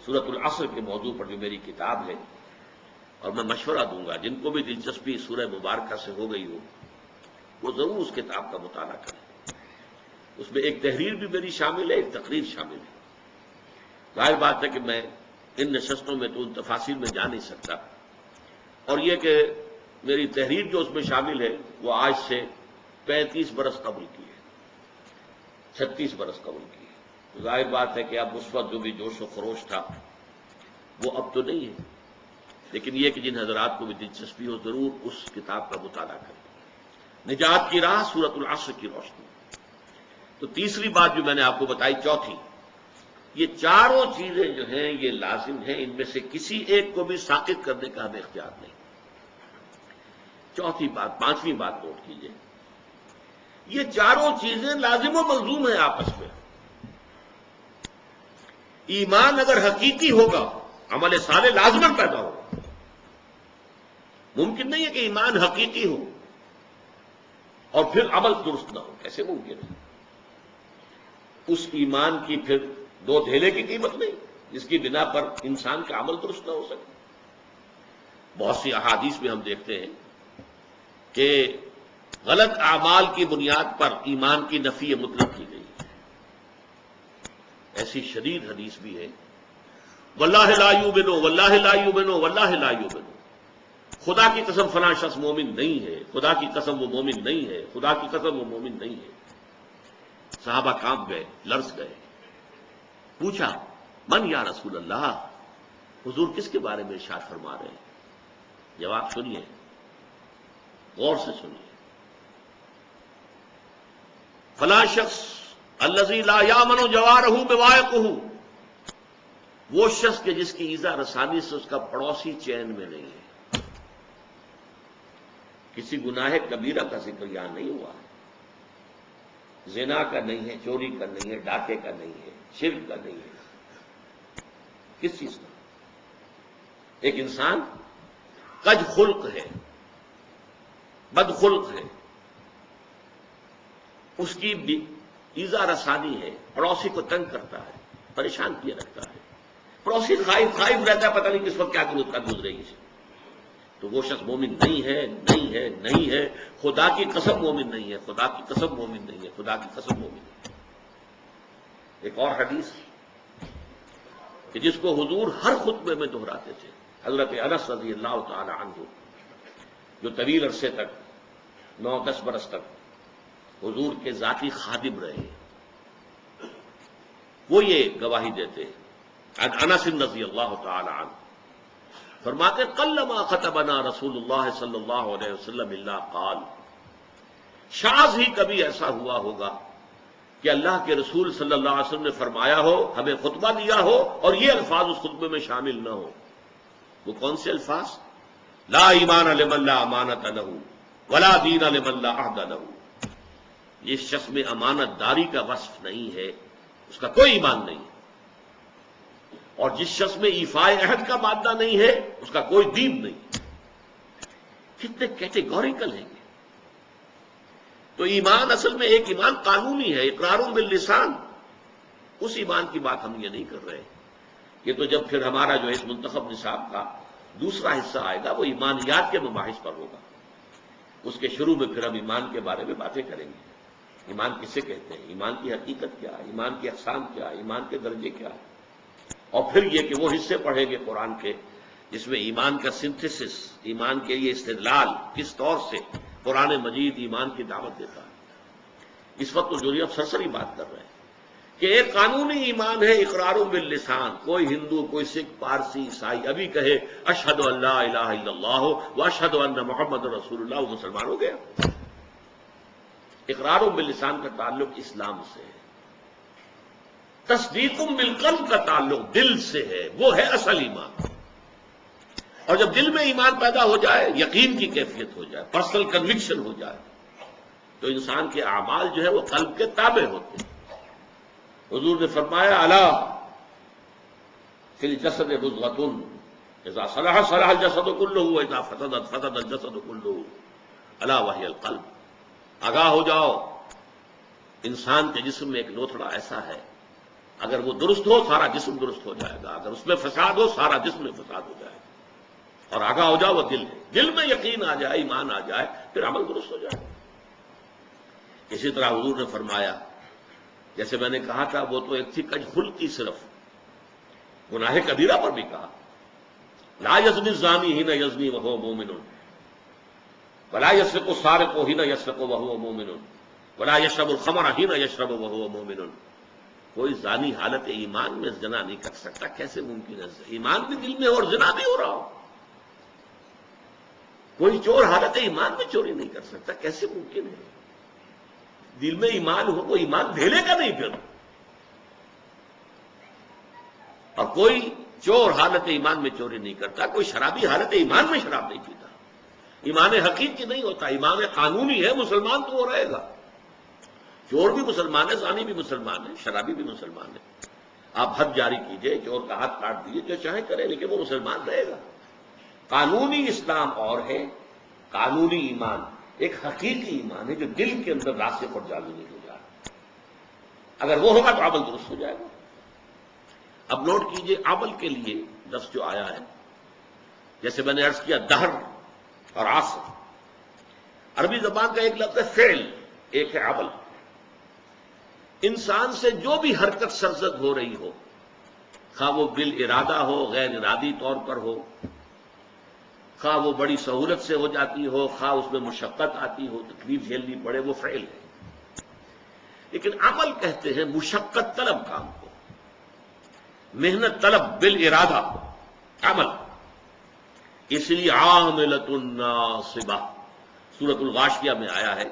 سورۃ العصر کے موضوع پر جو میری کتاب ہے، اور میں مشورہ دوں گا جن کو بھی دلچسپی سورہ مبارکہ سے ہو گئی ہو وہ ضرور اس کتاب کا مطالعہ کریں۔ اس میں ایک تحریر بھی میری شامل ہے، ایک تقریر شامل ہے۔ ظاہر بات ہے کہ میں ان نشستوں میں تو ان تفاصیل میں جا نہیں سکتا، اور یہ کہ میری تحریر جو اس میں شامل ہے وہ آج سے 35 برس قبل کی ہے، 36 برس قبل کی ہے، تو ظاہر بات ہے کہ اب اس وقت جو بھی جوش و خروش تھا وہ اب تو نہیں ہے، لیکن یہ کہ جن حضرات کو بھی دلچسپی ہو ضرور اس کتاب کا مطالعہ کریں۔ نجات کی راہ، سورۃ العصر کی روشنی۔ تو تیسری بات جو میں نے آپ کو بتائی، چوتھی، یہ چاروں چیزیں جو ہیں یہ لازم ہیں، ان میں سے کسی ایک کو بھی ساقط کرنے کا ہمیں اختیار نہیں۔ چوتھی بات، پانچویں بات نوٹ کیجئے، یہ چاروں چیزیں لازم و ملزوم ہیں آپس میں۔ ایمان اگر حقیقی ہوگا، عمل صالح لازماً پیدا ہوگا۔ ممکن نہیں ہے کہ ایمان حقیقی ہو اور پھر عمل درست نہ ہو، کیسے ممکن ہے؟ اس ایمان کی پھر دو دھیلے کی قیمت نہیں جس کی بنا پر انسان کا عمل درست نہ ہو سکے۔ بہت سی احادیث میں ہم دیکھتے ہیں کہ غلط اعمال کی بنیاد پر ایمان کی نفی مطلق کی گئی ہے۔ ایسی شدید حدیث بھی ہے، واللہ لا یؤمن، واللہ لا یؤمن، واللہ لا یؤمن، خدا کی قسم فلاں شخص مومن نہیں ہے، خدا کی قسم وہ مومن نہیں ہے، خدا کی قسم وہ مومن نہیں ہے۔ صحابہ کانپ گئے، لرز گئے، پوچھا من یا رسول اللہ، حضور کس کے بارے میں ارشاد فرما رہے ہیں؟ جواب سنیے، غور سے سنیے، فلاں شخص الذی لا یامن جوارہ بوائقہ، وہ شخص کہ جس کی ایذا رسانی سے اس کا پڑوسی چین میں نہیں ہے۔ کسی گناہ کبیرہ کا ذکر یہاں نہیں ہوا ہے، زنا کا نہیں ہے، چوری کا نہیں ہے، ڈاکے کا نہیں ہے، شرک کا نہیں ہے، کس چیز کا؟ ایک انسان کج خلق ہے، بد خلق ہے، اس کی ایذا رسانی ہے، پڑوسی کو تنگ کرتا ہے، پریشان کیے رکھتا ہے، پڑوسی خائف رہتا ہے، پتہ نہیں کس وقت کیا گزرے گی، تو وہ شخص مومن نہیں ہے، نہیں ہے، نہیں ہے، خدا کی قسم مومن نہیں ہے، خدا کی قسم مومن نہیں ہے، خدا کی قسم مومن نہیں ہے۔ ایک اور حدیث کہ جس کو حضور ہر خطبے میں دہراتے تھے، حضرت انس رضی اللہ تعالی عنہ، جو طویل عرصے تک 9-10 برس تک حضور کے ذاتی خادم رہے، وہ یہ گواہی دیتے عن انس رضی اللہ تعالی عنہ، فرماتے قلما خطبنا رسول اللہ صلی اللہ علیہ وسلم الا قال، شاذ ہی کبھی ایسا ہوا ہوگا کہ اللہ کے رسول صلی اللہ علیہ وسلم نے فرمایا ہو، ہمیں خطبہ دیا ہو اور یہ الفاظ اس خطبے میں شامل نہ ہو۔ وہ کون سے الفاظ؟ لا ایمان لمن لا امانت لہ ولا دین لمن لا عہد لہ، اس شخص میں امانت داری کا وصف نہیں ہے، اس کا کوئی ایمان نہیں ہے، اور جس شخص میں ایفائے عہد کا مادہ نہیں ہے اس کا کوئی دین نہیں. کتنے کیٹیگوریکل ہیں یہ. تو ایمان اصل میں ایک ایمان قانونی ہے، اقرار باللسان. اس ایمان کی بات ہم یہ نہیں کر رہے. یہ تو جب پھر ہمارا جو اس منتخب نصاب کا دوسرا حصہ آئے گا وہ ایمانیات کے مباحث پر ہوگا. اس کے شروع میں پھر ہم ایمان کے بارے میں باتیں کریں گے. ایمان کسے کہتے ہیں، ایمان کی حقیقت کیا ہے، ایمان کی اقسام کیا ہے، ایمان کے درجے کیا ہے. اور پھر یہ کہ وہ حصے پڑھیں گے قرآن کے جس میں ایمان کا سنتھسس، ایمان کے لیے استدلال کس طور سے قرآن مجید ایمان کی دعوت دیتا ہے. اس وقت تو جو ہم سرسری بات کر رہے ہیں کہ ایک قانونی ایمان ہے اقرار باللسان. کوئی ہندو، کوئی سکھ، پارسی، عیسائی ابھی کہے اشہد ان لا الہ الا اللہ و اشہد ان محمد رسول اللہ، وہ مسلمان ہو گیا. اقرار باللسان کا تعلق اسلام سے ہے. تصدیق بالقلب کا تعلق دل سے ہے، وہ ہے اصل ایمان. اور جب دل میں ایمان پیدا ہو جائے، یقین کی کیفیت ہو جائے، پرسنل کنوکشن ہو جائے، تو انسان کے اعمال جو ہے وہ قلب کے تابع ہوتے ہیں. حضور نے فرمایا الا فی الجسد مضغۃ اذا صلح صلح الجسد كله واذا فسدت فسد الجسد كله الا وهي القلب. آگاہ ہو جاؤ، انسان کے جسم میں ایک لوتھڑا ایسا ہے، اگر وہ درست ہو سارا جسم درست ہو جائے گا، اگر اس میں فساد ہو سارا جسم میں فساد ہو جائے گا. اور آگاہ ہو جاؤ وہ دل ہے. دل میں یقین آ جائے، ایمان آ جائے، پھر عمل درست ہو جائے. اسی طرح حضور نے فرمایا، جیسے میں نے کہا تھا وہ تو ایک تھی کج خلقی، صرف گناہ کبیرہ پر بھی کہا لا یزنی الزانی حین یزنی وہو مومن ولا یسرق السارق حین یسرق وہو مومن ولا یشرب الخمر حین یشرب وہو مومن. کوئی زانی حالت ایمان میں زنا نہیں کر سکتا. کیسے ممکن ہے؟ ایمان بھی دل میں اور زنا بھی ہو رہا ہو. کوئی چور حالت ایمان میں چوری نہیں کر سکتا. کیسے ممکن ہے؟ دل میں ایمان ہو، وہ ایمان ڈھیلے کا نہیں پھر. اور کوئی چور حالت ایمان میں چوری نہیں کرتا، کوئی شرابی حالت ایمان میں شراب نہیں پیتا. ایمان حقیقی نہیں ہوتا، ایمان قانونی ہے. مسلمان تو وہ رہے گا. چور بھی مسلمان ہے، زانی بھی مسلمان ہے، شرابی بھی مسلمان ہے. آپ حد جاری کیجئے، چور کا ہاتھ کاٹ دیجئے، جو چاہے کرے، لیکن وہ مسلمان رہے گا. قانونی اسلام اور ہے، قانونی ایمان ایک حقیقی ایمان ہے جو دل کے اندر راسخ اور جاری نہیں ہو جائے. اگر وہ ہوگا تو عمل درست ہو جائے گا. اب نوٹ کیجئے عمل کے لیے لفظ جو آیا ہے، جیسے میں نے عرض کیا دہر اور عصر. عربی زبان کا ایک لفظ ہے فعل، ایک ہے عمل. انسان سے جو بھی حرکت سرزد ہو رہی ہو، خواہ وہ بالارادہ ہو، غیر ارادی طور پر ہو، خواہ وہ بڑی سہولت سے ہو جاتی ہو، خواہ اس میں مشقت آتی ہو، تکلیف جھیلنی پڑے، وہ فعل ہے. لیکن عمل کہتے ہیں مشقت طلب کام کو، محنت طلب بالارادہ عمل. اس لیے عاملۃ ناصبہ سورۃ الغاشیہ میں آیا ہے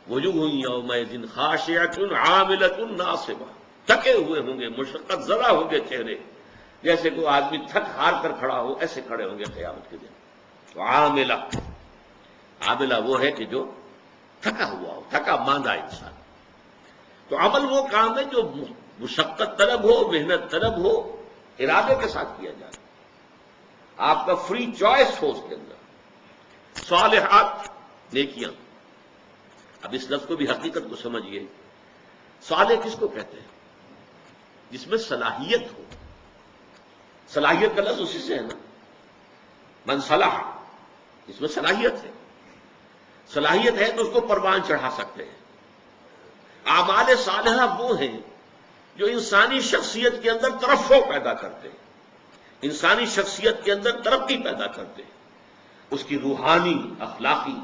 وجوہ یومئذ خاشعۃ عاملۃ ناصبہ. تھکے ہوئے ہوں گے، مشقت زدہ ہوں گے چہرے، جیسے کوئی آدمی تھک ہار کر کھڑا ہو، ایسے کھڑے ہوں گے قیامت کے دن. تو عاملہ وہ ہے کہ جو تھکا ہوا ہو، تھکا ماندہ انسان. تو عمل وہ کام ہے جو مشقت طلب ہو، محنت طلب ہو، ارادے کے ساتھ کیا جائے، آپ کا فری چوائس ہو اس کے اندر. صالحات نیکیاں. اب اس لفظ کو بھی حقیقت کو سمجھیے. صالح کس کو کہتے ہیں؟ جس میں صلاحیت ہو. صلاحیت کا لفظ اسی سے ہے نا، من صلح، اس میں صلاحیت ہے. صلاحیت ہے تو اس کو پروان چڑھا سکتے ہیں. اعمال صالحہ وہ ہیں جو انسانی شخصیت کے اندر ترفع پیدا کرتے ہیں، انسانی شخصیت کے اندر ترقی پیدا کرتے ہیں، اس کی روحانی اخلاقی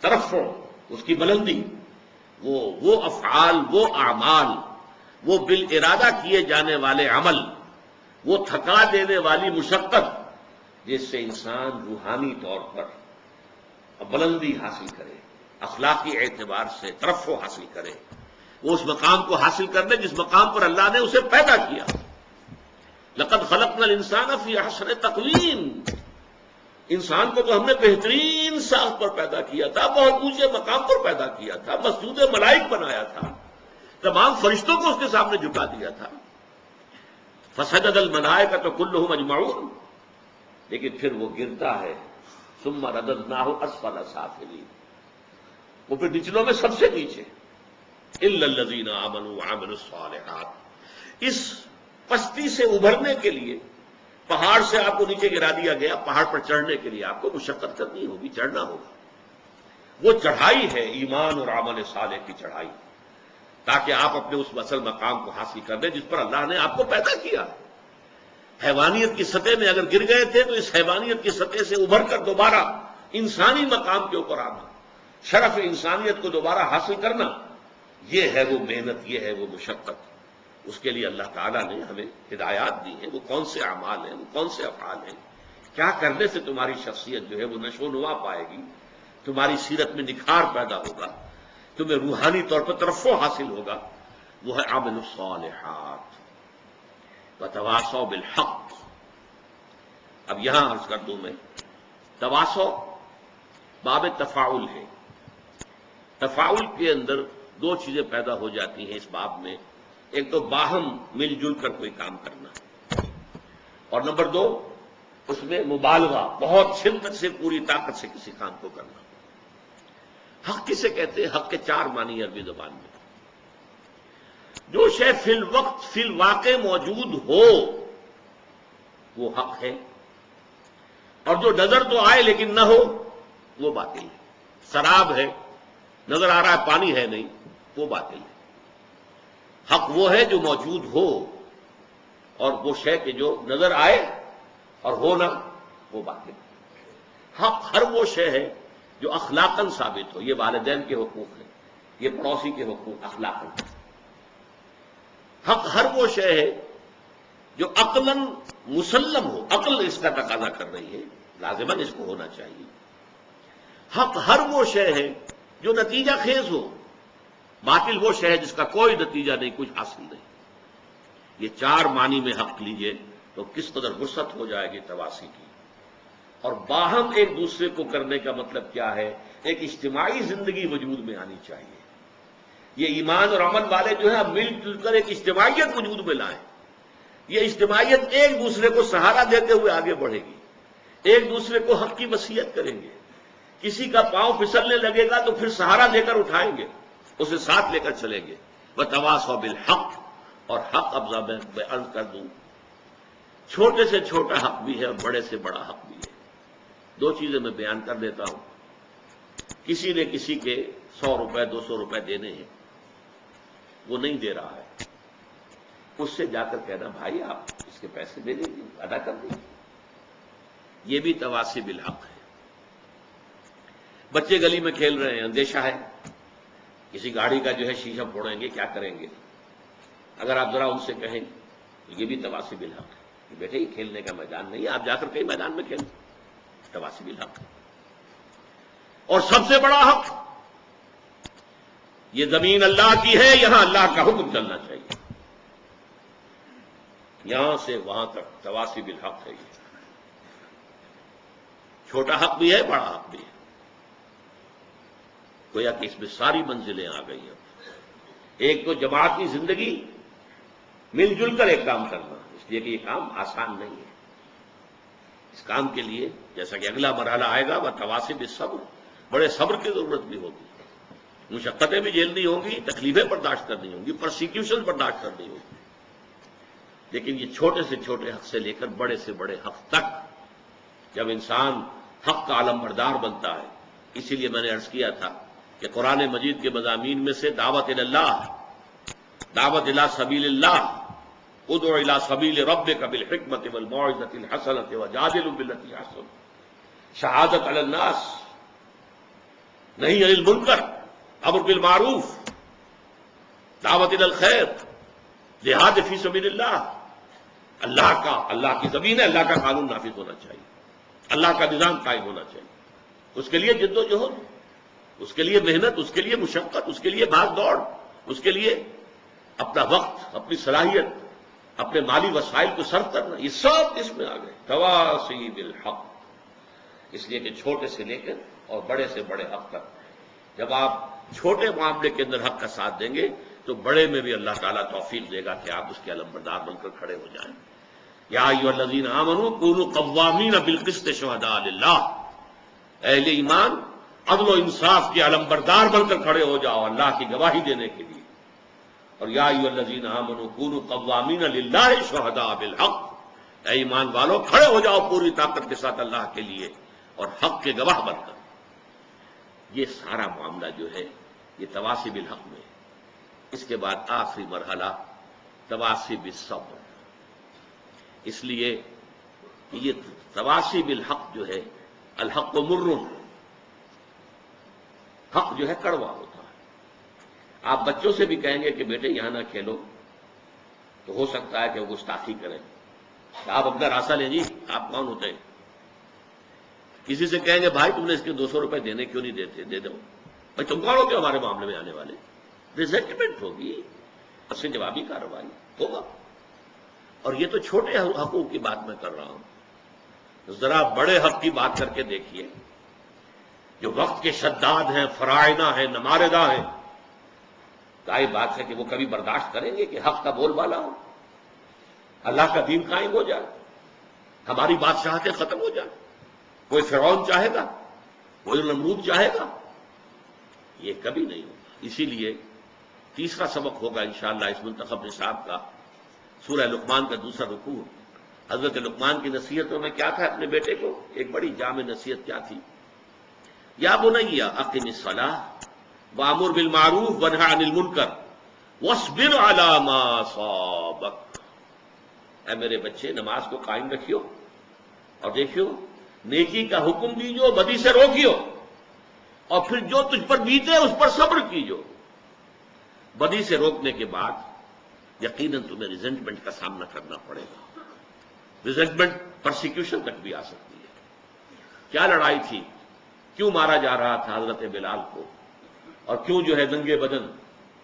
ترفع، اس کی بلندی. وہ افعال، وہ اعمال، وہ بالارادہ کیے جانے والے عمل، وہ تھکا دینے والی مشقت جس سے انسان روحانی طور پر بلندی حاصل کرے، اخلاقی اعتبار سے ترفع حاصل کرے، وہ اس مقام کو حاصل کرنے جس مقام پر اللہ نے اسے پیدا کیا. لقد خلقنا الانسان فی احسن تقویم. انسان کو تو ہم نے بہترین ساخت پر پیدا کیا تھا، بہت اونچے مقام پر پیدا کیا تھا، مسجود ملائک بنایا تھا، تمام فرشتوں کو اس کے سامنے جھکا دیا تھا. فسجد الملائکۃ کلھم اجمعون، لیکن پھر وہ گرتا ہے، ثم رددناہ اسفل سافلین، وہ پھر نچلوں میں سب سے نیچے، الا الذین آمنوا وعملوا الصالحات۔ اس پستی سے ابھرنے کے لیے پہاڑ سے آپ کو نیچے گرا دیا گیا، پہاڑ پر چڑھنے کے لیے آپ کو مشقت کرنی ہوگی، چڑھنا ہوگا۔ وہ چڑھائی ہے ایمان اور عمل صالح کی چڑھائی، تاکہ آپ اپنے اس اصل مقام کو حاصل کر لیں جس پر اللہ نے آپ کو پیدا کیا۔ حیوانیت کی سطح میں اگر گر گئے تھے تو اس حیوانیت کی سطح سے ابھر کر دوبارہ انسانی مقام کے اوپر آنا، شرف انسانیت کو دوبارہ حاصل کرنا، یہ ہے وہ محنت، یہ ہے وہ مشقت۔ اس کے لیے اللہ تعالیٰ نے ہمیں ہدایات دی ہیں، وہ کون سے اعمال ہیں، وہ کون سے افعال ہیں، کیا کرنے سے تمہاری شخصیت جو ہے وہ نشو و نما پائے گی، تمہاری سیرت میں نکھار پیدا ہوگا، تمہیں روحانی طور پر ترفع حاصل ہوگا، وہ ہے عمل الصالحات وتواصوا بالحق۔ اب یہاں عرض کر دوں میں، تواصو باب تفاعل ہے، تفاعل کے اندر دو چیزیں پیدا ہو جاتی ہیں اس باب میں، ایک تو باہم مل جل کر کوئی کام کرنا، اور نمبر دو اس میں مبالغہ، بہت شدت سے پوری طاقت سے کسی کام کو کرنا۔ حق کسے کہتے ہیں؟ حق کے چار معنی عربی زبان میں، جو شے فی الوقت فی الواقع موجود ہو وہ حق ہے، اور جو نظر تو آئے لیکن نہ ہو وہ باطل ہے۔ شراب ہے، نظر آ رہا ہے پانی ہے نہیں، وہ باطل ہے۔ حق وہ ہے جو موجود ہو، اور وہ شے کہ جو نظر آئے اور ہو نہ، وہ باطل ہے۔ حق ہر وہ شے ہے جو اخلاقاً ثابت ہو، یہ والدین کے حقوق ہیں، یہ پڑوسی کے حقوق اخلاقاً۔ حق ہر وہ شے ہے جو عقلاً مسلم ہو، عقل اس کا تقاضا کر رہی ہے، لازماً اس کو ہونا چاہیے۔ حق ہر وہ شے ہے جو نتیجہ خیز ہو، باطل وہ شے ہے جس کا کوئی نتیجہ نہیں، کچھ حاصل نہیں۔ یہ چار معنی میں حق لیجئے تو کس قدر وسعت ہو جائے گی تواصی کی۔ اور باہم ایک دوسرے کو کرنے کا مطلب کیا ہے؟ ایک اجتماعی زندگی وجود میں آنی چاہیے۔ یہ ایمان اور عمل والے جو ہے مل جل کر ایک اجتماعیت وجود میں لائیں۔ یہ اجتماعیت ایک دوسرے کو سہارا دیتے ہوئے آگے بڑھے گی، ایک دوسرے کو حق کی وصیت کریں گے۔ کسی کا پاؤں پھسلنے لگے گا تو پھر سہارا دے کر اٹھائیں گے، اسے ساتھ لے کر چلیں گے۔ وتواصوا بالحق، اور حق اب میں عرض کر دوں، چھوٹے سے چھوٹا حق بھی ہے اور بڑے سے بڑا حق بھی ہے۔ دو چیزیں میں بیان کر دیتا ہوں۔ کسی نے کسی کے 100 روپے 200 روپے دینے ہیں، وہ نہیں دے رہا ہے، اس سے جا کر کہنا بھائی آپ اس کے پیسے دے دیجیے، ادا کر دیجیے، یہ بھی تواصی بالحق ہے۔ بچے گلی میں کھیل رہے ہیں، اندیشہ ہے کسی گاڑی کا جو ہے شیشہ پھوڑیں گے، کیا کریں گے؟ اگر آپ ذرا ان سے کہیں تو یہ بھی تواصی بالحق ہے کہ بیٹے یہ کھیلنے کا میدان نہیں ہے، آپ جا کر کہیں میدان میں کھیلیں، تواصی بالحق ہے۔ اور سب سے بڑا حق، یہ زمین اللہ کی ہے، یہاں اللہ کا حکم چلنا چاہیے، یہاں سے وہاں تک تواصی بالحق ہے۔ یہ چھوٹا حق بھی ہے، بڑا حق بھی ہے، گویا کہ اس میں ساری منزلیں آ گئی ہیں۔ ایک تو جماعتی زندگی، مل جل کر ایک کام کرنا، اس لیے کہ یہ کام آسان نہیں ہے۔ اس کام کے لیے جیسا کہ اگلا مرحلہ آئے گا، وہ تواصی بالصبر، بڑے صبر کی ضرورت بھی ہوگی، مشقتیں بھی جھیلنی ہوں گی، تکلیفیں برداشت کرنی ہوں گی، پرسیکیوشن برداشت کرنی ہوگی۔ لیکن یہ چھوٹے سے چھوٹے حق سے لے کر بڑے سے بڑے حق تک جب انسان حق کا علم بردار بنتا ہے، اسی لیے میں نے عرض کیا تھا کہ قرآن مجید کے مضامین میں سے دعوت اللہ، دعوت الی سبیل اللہ، ادع الی سبیل ربک بالحکمۃ والموعظۃ الحسنۃ وجادلهم بالتي احسن، شہادت علی الناس، نہی عن المنکر، امر بالمعروف، دعوت الی الخیر، جہاد فی سبیل اللہ۔ اللہ کی زمین ہے، اللہ کا قانون نافذ ہونا چاہیے، اللہ کا نظام قائم ہونا چاہیے۔ اس کے لیے جد و جہد، اس کے لیے محنت، اس کے لیے مشقت، اس کے لیے بھاگ دوڑ، اس کے لیے اپنا وقت، اپنی صلاحیت، اپنے مالی وسائل کو صرف کرنا، یہ سب اس میں آ گئے، تواصی بالحق۔ اس لیے کہ چھوٹے سے لے کر اور بڑے سے بڑے حق تک جب آپ چھوٹے معاملے کے اندر حق کا ساتھ دیں گے تو تو بڑے میں بھی اللہ تعالیٰ توفیق دے گا کہ آپ اس کے علمبردار بن کر کھڑے ہو جائیں۔ یا ایھا الذین آمنوا کونوا قوامین بالقسط شہداء للہ، اہل ایمان عدل و انصاف کے علمبردار بن کر کھڑے ہو جاؤ اللہ کی گواہی دینے کے لیے۔ اور یا ایھا الذین آمنوا کونوا قوامین للہ شہداء بالحق، اے ایمان والو کھڑے ہو جاؤ پوری طاقت کے ساتھ اللہ کے لیے اور حق کے گواہ بن کر۔ یہ سارا معاملہ جو ہے یہ تواصی بالحق میں ہے۔ اس کے بعد آخری مرحلہ تواصی بالصبر، اس لیے کہ یہ تواصی بالحق جو ہے، الحق مر، حق جو ہے کڑوا ہوتا ہے۔ آپ بچوں سے بھی کہیں گے کہ بیٹے یہاں نہ کھیلو تو ہو سکتا ہے کہ وہ گستاخی کریں، آپ اپنا راستہ لیں جی، آپ کون ہوتے ہیں؟ کسی سے کہیں گے بھائی تم نے اس کے 200 روپے دینے کیوں نہیں دیتے، دے دو بھائی، تم کون ہوتے ہو ہمارے معاملے میں آنے والے؟ ریزنٹمنٹ ہوگی، اس سے جوابی کارروائی ہوگا۔ اور یہ تو چھوٹے حقوق کی بات میں کر رہا ہوں، ذرا بڑے حق کی بات کر کے دیکھیے، جو وقت کے شداد ہیں، فرائض ہیں، نماردہ ہیں، ظاہر بات ہے کہ وہ کبھی برداشت کریں گے کہ حق کا بول بالا ہو، اللہ کا دین قائم ہو جائے، ہماری بادشاہتیں ختم ہو جائیں؟ کوئی فرعون چاہے گا؟ کوئی نمرود چاہے گا؟ یہ کبھی نہیں ہوگا۔ اسی لیے تیسرا سبق ہوگا انشاءاللہ اس منتخب نصاب کا، سورہ لقمان کا دوسرا رکوع۔ حضرت لقمان کی نصیحتوں میں کیا تھا اپنے بیٹے کو؟ ایک بڑی جامع نصیحت کیا تھی؟ یا بنی اقم الصلاۃ وامر بالمعروف وانھ عن المنکر واصبر علی ما اصابک، اے میرے بچے نماز کو قائم رکھیو اور دیکھیو نیکی کا حکم دیجو، بدی سے روکیو، اور پھر جو تجھ پر بیتے اس پر صبر کیجو۔ بدی سے روکنے کے بعد یقیناً تمہیں ریزنٹمنٹ کا سامنا کرنا پڑے گا، ریزنٹمنٹ پرسیکیوشن تک بھی آ سکتی ہے۔ کیا لڑائی تھی؟ کیوں مارا جا رہا تھا حضرت بلال کو، اور کیوں جو ہے ننگے بدن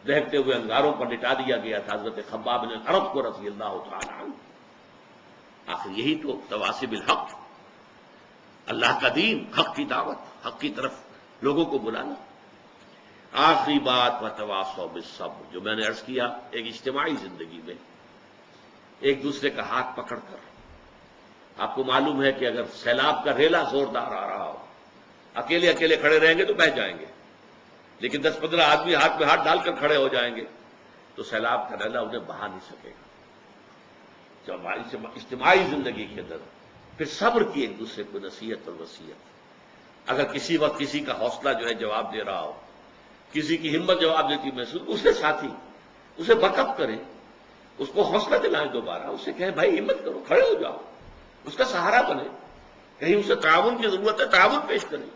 دہتے ہوئے انگاروں پر لٹا دیا گیا تھا حضرت خباب بن الارت کو رضی اللہ تعالی عنہ؟ آخر یہی تو تواصی بالحق، اللہ کا دین، حق کی دعوت، حق کی طرف لوگوں کو بلانا۔ آخری بات وتواصوا بالصبر، جو میں نے عرض کیا، ایک اجتماعی زندگی میں ایک دوسرے کا ہاتھ پکڑ کر، آپ کو معلوم ہے کہ اگر سیلاب کا ریلا زوردار آ رہا ہو، اکیلے اکیلے کھڑے رہیں گے تو بہہ جائیں گے، لیکن 10-15 آدمی ہاتھ میں ہاتھ ڈال کر کھڑے ہو جائیں گے تو سیلاب کا ریلا انہیں بہا نہیں سکے گا۔ جب اجتماعی زندگی کے اندر پھر صبر کی ایک دوسرے کو نصیحت اور وصیت، اگر کسی وقت کسی کا حوصلہ جو ہے جواب دے رہا ہو، کسی کی ہمت جواب دیتی محسوس، اسے ساتھی اسے بیک اپ کریں، اس کو حوصلہ دلائیں، دوبارہ اسے کہیں بھائی ہمت کرو، کھڑے ہو جاؤ، اس کا سہارا بنے، کہیں اسے تعاون کی ضرورت ہے تعاون پیش کریں۔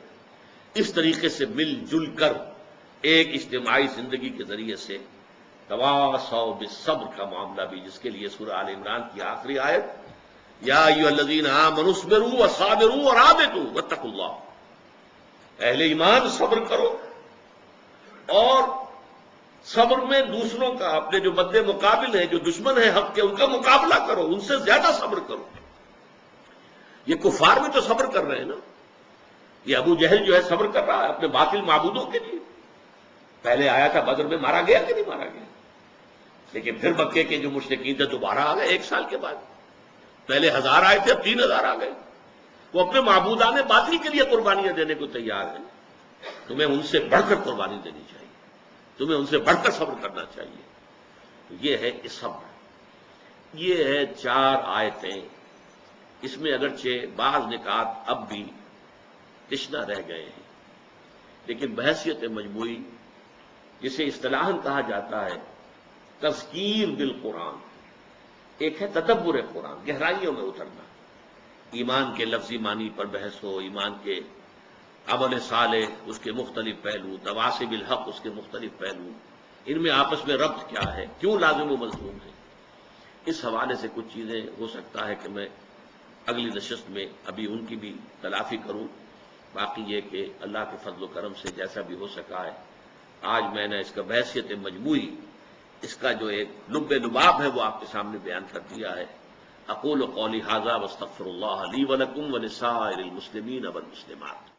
اس طریقے سے مل جل کر ایک اجتماعی زندگی کے ذریعے سے تواصوا بالصبر کا معاملہ بھی، جس کے لیے سورہ آل عمران کی آخری آیت یا ایھا الذین آمنوا اصبروا وصابروا ورابطوا واتقوا اللہ، اہل ایمان صبر کرو، اور صبر میں دوسروں کا، اپنے جو مد مقابل ہیں، جو دشمن ہیں حق کے، ان کا مقابلہ کرو، ان سے زیادہ صبر کرو۔ یہ کفار میں تو صبر کر رہے ہیں نا، یہ ابو جہل جو ہے صبر کر رہا ہے اپنے باطل معبودوں کے لیے۔ پہلے آیا تھا بدر میں، مارا گیا کہ نہیں مارا گیا؟ لیکن پھر مکے کے جو مشرکین تھے دوبارہ آ گئے 1 سال کے بعد، پہلے 1000 آئے تھے، اب 3000 آ گئے۔ وہ اپنے معبودان باطل کے لیے قربانیاں دینے کو تیار ہیں۔ تمہیں ان سے بڑھ کر قربانی دینی چاہیے، تمہیں ان سے بڑھ کر صبر کرنا چاہیے۔ تو یہ ہے صبر، یہ ہے 4 آیتیں۔ اس میں اگرچہ بعض نکات اب بھی تشنا رہ گئے ہیں، لیکن بحیثیت مجموعی، جسے اصطلاحاً کہا جاتا ہے تذکیر بالقرآن، ایک ہے تدبر قرآن، گہرائیوں میں اترنا، ایمان کے لفظی معنی پر بحث ہو، ایمان کے عمل صالح اس کے مختلف پہلو، تواصی بالحق اس کے مختلف پہلو، ان میں آپس میں ربط کیا ہے، کیوں لازم و ملزوم ہے۔ اس حوالے سے کچھ چیزیں ہو سکتا ہے کہ میں اگلی نشست میں ابھی ان کی بھی تلافی کروں۔ باقی یہ کہ اللہ کے فضل و کرم سے جیسا بھی ہو سکا ہے، آج میں نے اس کا بحیثیت مجموعی، اس کا جو ایک لب لباب ہے وہ آپ کے سامنے بیان کر دیا ہے۔ اقول قولی ھذا واستغفر اللہ لی ولکم ولسائر المسلمین والمسلمات۔